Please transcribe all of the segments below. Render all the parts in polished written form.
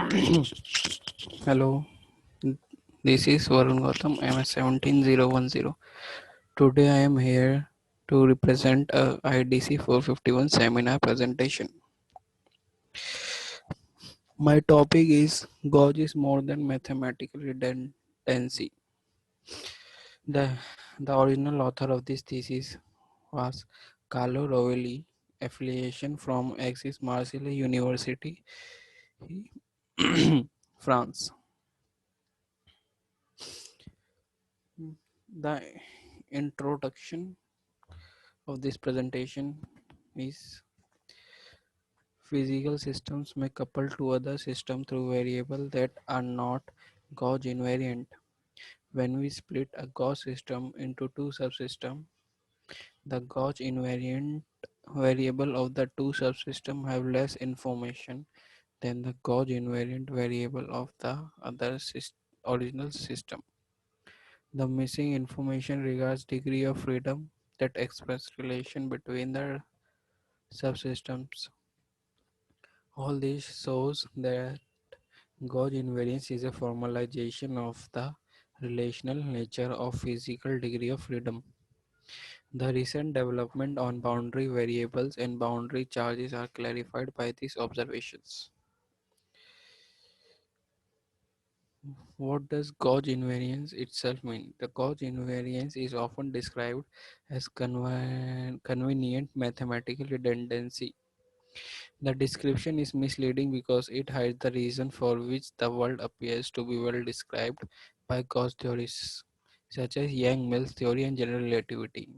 Hello, this is Varun Gautam, ms17010. Today I am here to represent a IDC 451 seminar presentation. My topic is Gauge is more than mathematical redundancy. The, the original author of this thesis was Carlo Rovelli, affiliation from Axis Marseille University, France. The introduction of this presentation is physical systems may couple to other systems through variables that are not gauge invariant. When we split a gauge system into two subsystems, the gauge invariant variable of the two subsystems have less information than the gauge invariant variable of the original system. The missing information regards degree of freedom that express relation between the subsystems. All this shows that gauge invariance is a formalization of the relational nature of physical degree of freedom. The recent development on boundary variables and boundary charges are clarified by these observations. What does gauge invariance itself mean? The gauge invariance is often described as convenient mathematical redundancy. The description is misleading because it hides the reason for which the world appears to be well described by gauge theorists, such as Yang-Mills theory and general relativity.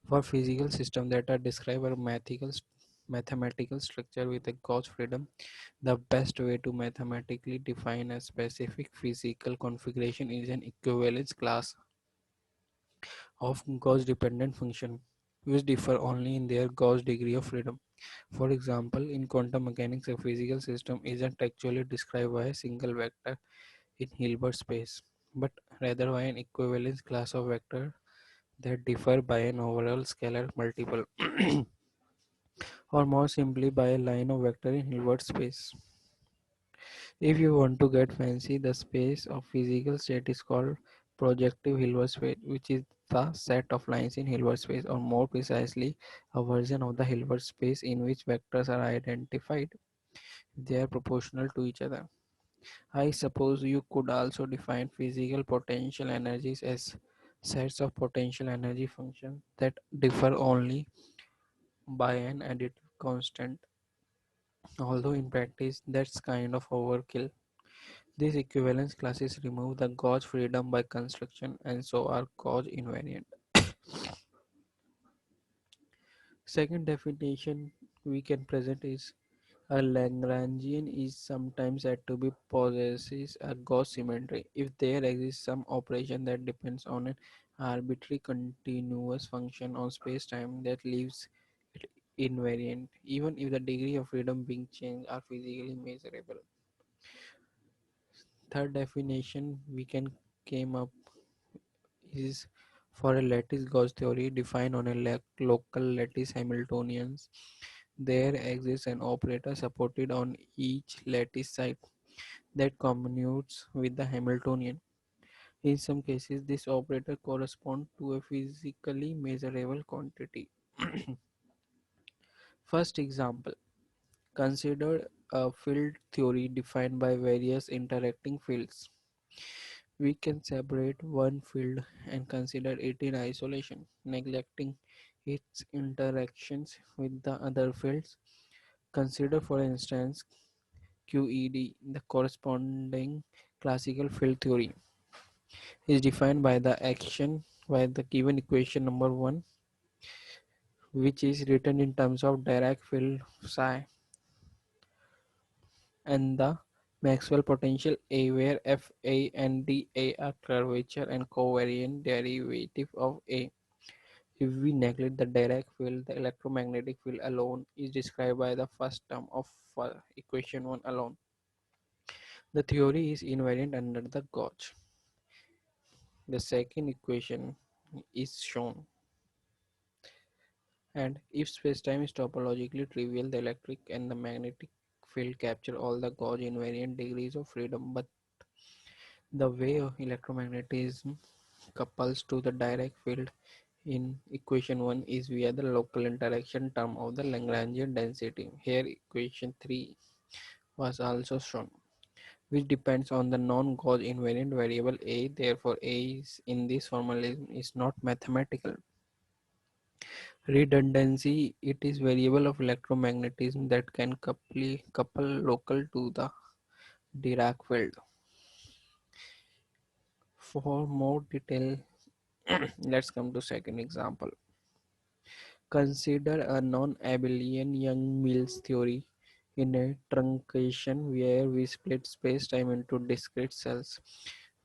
For physical systems that are described as mathematical structure with a gauge freedom, the best way to mathematically define a specific physical configuration is an equivalence class of gauge-dependent function, which differ only in their gauge degree of freedom. For example, in quantum mechanics, a physical system isn't actually described by a single vector in Hilbert space, but rather by an equivalence class of vectors that differ by an overall scalar multiple, or more simply by a line of vector in Hilbert space. If you want to get fancy, the space of physical state is called projective Hilbert space, which is the set of lines in Hilbert space, or more precisely, a version of the Hilbert space in which vectors are identified. They are proportional to each other. I suppose you could also define physical potential energies as sets of potential energy functions that differ only by an additive constant, although in practice that's kind of overkill. These equivalence classes remove the gauge freedom by construction and so are gauge invariant. Second definition we can present is a Lagrangian is sometimes said to be possesses a gauge symmetry if there exists some operation that depends on an arbitrary continuous function on space-time that leaves it invariant, even if the degree of freedom being changed are physically measurable. Third definition we can came up is for a lattice gauge theory defined on a local lattice Hamiltonians. There exists an operator supported on each lattice side that commutes with the Hamiltonian. In some cases, this operator corresponds to a physically measurable quantity. First example, consider a field theory defined by various interacting fields. We can separate one field and consider it in isolation, neglecting its interactions with the other fields. Consider, for instance, QED. The corresponding classical field theory is defined by the action by the given equation number 1, which is written in terms of Dirac field psi, and the Maxwell potential A, where F A and D A are curvature and covariant derivative of A. If we neglect the Dirac field, the electromagnetic field alone is described by the first term of equation 1 alone. The theory is invariant under the gauge. The second equation is shown, and if spacetime is topologically trivial, the electric and the magnetic field capture all the Gauge invariant degrees of freedom, but the way electromagnetism couples to the direct field in equation 1 is via the local interaction term of the Lagrangian density. Here equation 3 was also shown, which depends on the non-Gauge invariant variable A. Therefore, A is in this formalism is not mathematical. Redundancy, it is variable of electromagnetism that can couple local to the Dirac field. For more detail, let's come to second example. Consider a non-abelian Young-Mills theory in a truncation where we split space-time into discrete cells.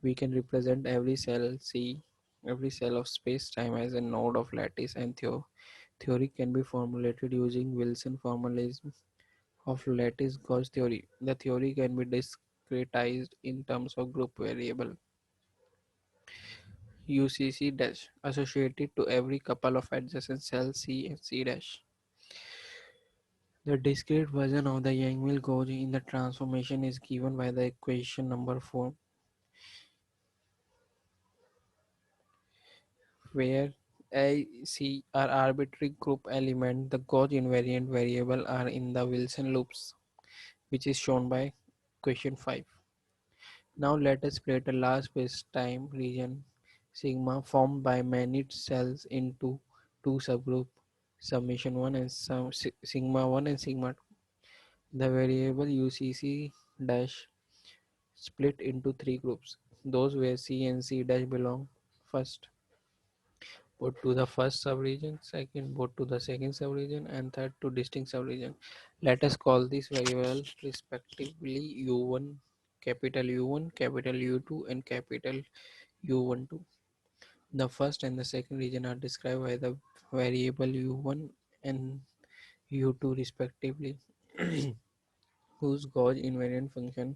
We can represent every cell C, every cell of space-time as a node of lattice, and theory can be formulated using Wilson formalism of lattice gauge theory. The theory can be discretized in terms of group variable UCC dash associated to every couple of adjacent cells C and C dash. The discrete version of the Yang-Mills gauge in the transformation is given by the equation number 4, where A, C are arbitrary group elements. The gauge invariant variable are in the Wilson loops, which is shown by equation 5. Now let us split a large space-time region sigma formed by many cells into two subgroups, summation 1 and sigma 1 and sigma 2. The variable UCC dash split into three groups. Those where C and C dash belong first put to the first subregion, second put to the second subregion, and third to distinct subregion. Let us call these variables respectively U1, capital U1, capital U2, and capital U12. The first and the second region are described by the variable U1 and U2 respectively, whose gauge invariant function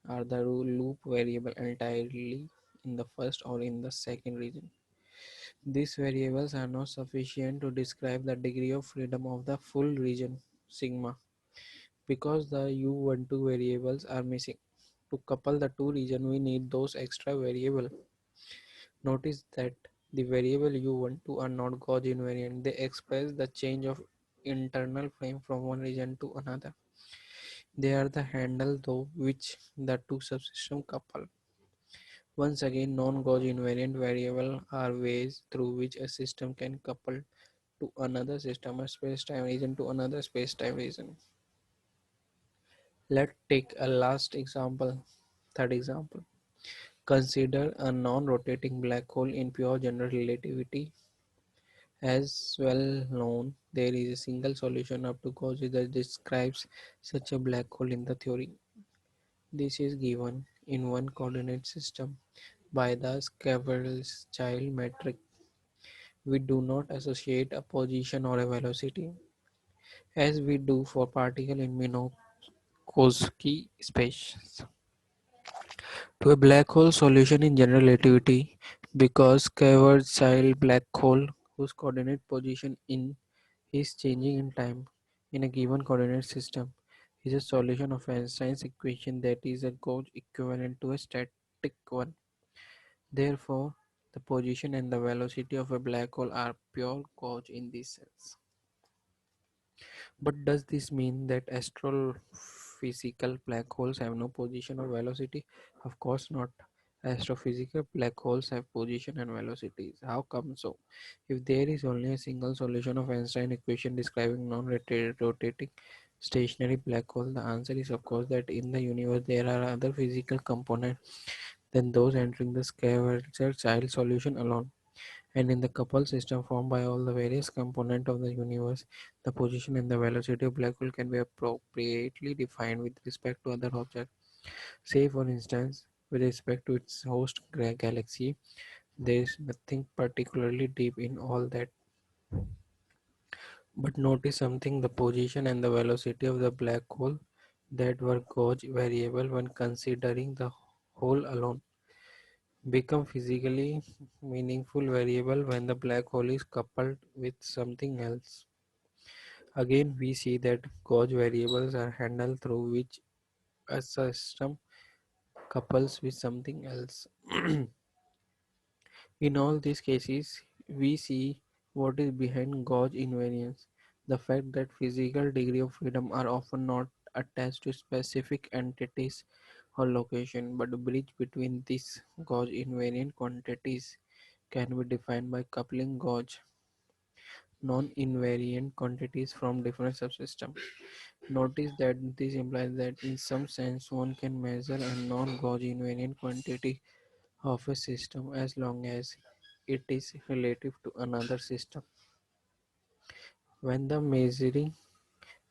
are the loop variable entirely in the first or in the second region. These variables are not sufficient to describe the degree of freedom of the full region sigma because the U12 variables are missing. To couple the two regions, we need those extra variables. Notice that the variable U12 are not gauge invariant. They express the change of internal frame from one region to another. They are the handle through which the two subsystems couple. Once again, non-gauge invariant variables are ways through which a system can couple to another system, a space-time region to another space-time region. Let's take a last example, third example. Consider a non-rotating black hole in pure general relativity. As well known, there is a single solution up to Cauchy that describes such a black hole in the theory. This is given in one coordinate system by the Schwarzschild metric. We do not associate a position or a velocity as we do for particle in Minkowski space to a black hole solution in general relativity because Schwarzschild black hole whose coordinate position in is changing in time in a given coordinate system is a solution of Einstein's equation that is a gauge equivalent to a static one. Therefore, the position and the velocity of a black hole are pure gauge in this sense. But does this mean that astrophysical black holes have no position or velocity? Of course not. Astrophysical black holes have position and velocities. How come so? If there is only a single solution of Einstein equation describing non-rotating stationary black hole, the answer is of course that in the universe there are other physical components than those entering the Schwarzschild solution alone. And in the coupled system formed by all the various components of the universe, the position and the velocity of black hole can be appropriately defined with respect to other objects. Say, for instance, with respect to its host galaxy, there is nothing particularly deep in all that. But notice something, the position and the velocity of the black hole that were gauge variable when considering the hole alone become physically meaningful variable when the black hole is coupled with something else. Again, we see that gauge variables are handled through which a system couples with something else. In all these cases, we see what is behind gauge invariance. The fact that physical degree of freedom are often not attached to specific entities or location, but a bridge between these gauge invariant quantities can be defined by coupling gauge non-invariant quantities from different subsystems. Notice that this implies that in some sense one can measure a non-gauge invariant quantity of a system as long as it is relative to another system. When the measuring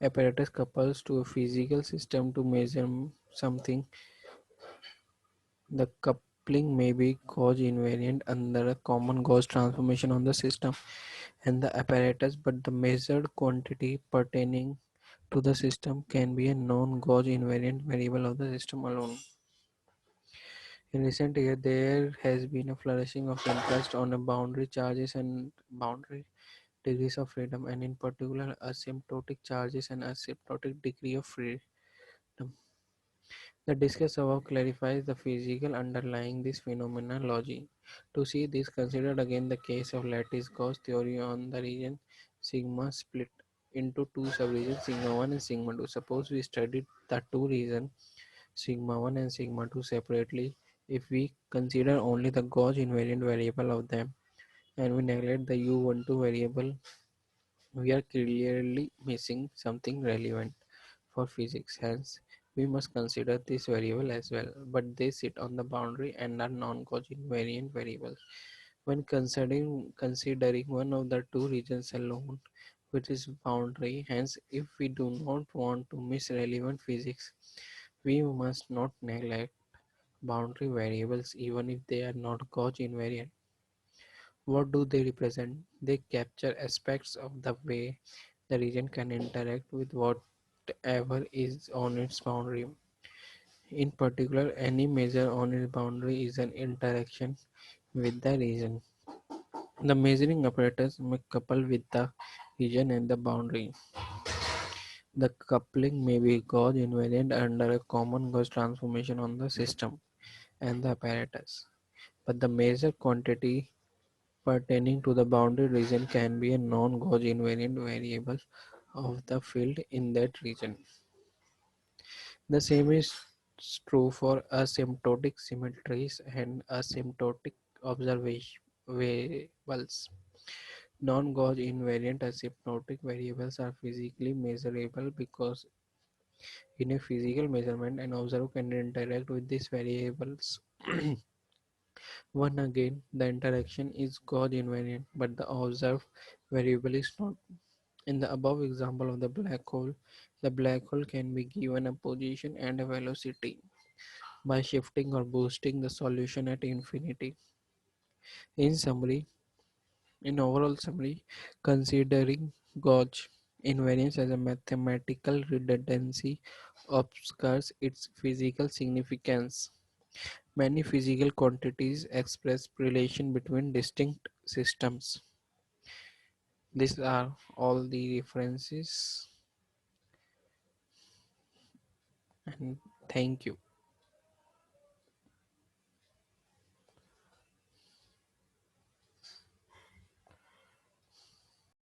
apparatus couples to a physical system to measure something, the coupling may be gauge invariant under a common gauge transformation on the system and the apparatus, but the measured quantity pertaining to the system can be a non-gauge invariant variable of the system alone. In recent years, there has been a flourishing of interest on a boundary charges and boundary degrees of freedom, and in particular, asymptotic charges and asymptotic degree of freedom. The discuss above clarifies the physical underlying this phenomenology. To see this, consider again the case of lattice gauge theory on the region sigma split into two subregions sigma 1 and sigma 2. Suppose we studied the two regions sigma 1 and sigma 2 separately. If we consider only the gauge invariant variable of them and we neglect the u12 variable, we are clearly missing something relevant for physics. Hence, we must consider this variable as well, but they sit on the boundary and are non-gauge invariant variables. When considering one of the two regions alone, which is boundary, hence if we do not want to miss relevant physics, we must not neglect boundary variables even if they are not gauge invariant. What do they represent? They capture aspects of the way the region can interact with whatever is on its boundary. In particular, any measure on its boundary is an interaction with the region. The measuring apparatus may couple with the region and the boundary. The coupling may be gauge invariant under a common gauge transformation on the system and the apparatus, but the measured quantity pertaining to the boundary region can be a non-gauge invariant variable of the field in that region. The same is true for asymptotic symmetries and asymptotic observation variables. Non-gauge invariant asymptotic variables are physically measurable because in a physical measurement an observer can interact with these variables. One again, the interaction is gauge invariant, but the observed variable is not. In the above example of the black hole can be given a position and a velocity by shifting or boosting the solution at infinity. In summary, in overall summary, considering gauge invariance as a mathematical redundancy obscures its physical significance. Many physical quantities express relation between distinct systems. These are all the references and thank you.